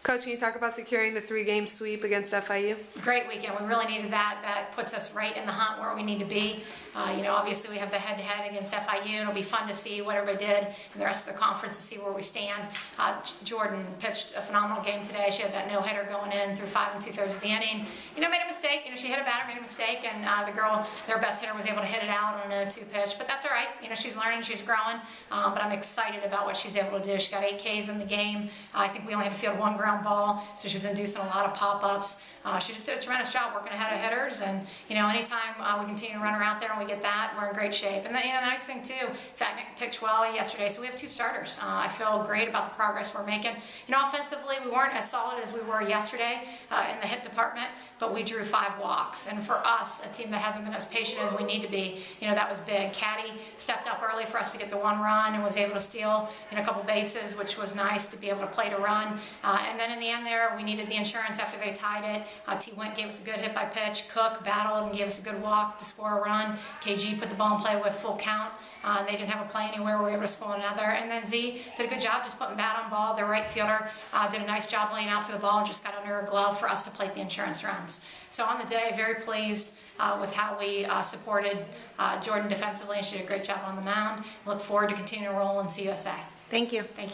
Coach, can you talk about securing the 3-game sweep against FIU? Great weekend. We really needed that. That puts us right in the hunt where we need to be. Obviously we have the head-to-head against FIU. It'll be fun to see what everybody did in the rest of the conference and see where we stand. Jordan pitched a phenomenal game today. She had that no-hitter going in through 5 2/3 of the inning. Made a mistake. She hit a batter, made a mistake, and the girl, their best hitter, was able to hit it out on a 0-2 pitch. But that's all right. She's learning, she's growing. But I'm excited about what she's able to do. She got 8 Ks in the game. I think we only had to field 1 ground ball, so she was inducing a lot of pop-ups. She just did a tremendous job working ahead of hitters, and anytime we continue to run her out there and we get that, we're in great shape. And the nice thing too, Fatnick pitched well yesterday, so we have 2 starters. I feel great about the progress we're making. Offensively, we weren't as solid as we were yesterday in the hit department, but we drew 5 walks. And for us, a team that hasn't been as patient as we need to be, that was big. Caddy stepped up early for us to get the 1 run and was able to steal in a couple bases, which was nice to be able to play to run. And then in the end there, we needed the insurance after they tied it. T. Went gave us a good hit by pitch. Cook battled and gave us a good walk to score a run. KG put the ball in play with full count. They didn't have a play anywhere. We were able to score another. And then Z did a good job just putting bat on ball. Their right fielder did a nice job laying out for the ball and just got under her glove for us to plate the insurance runs. So on the day, very pleased with how we supported Jordan defensively, and she did a great job on the mound. Look forward to continuing to roll in CUSA. Thank you. Thank you.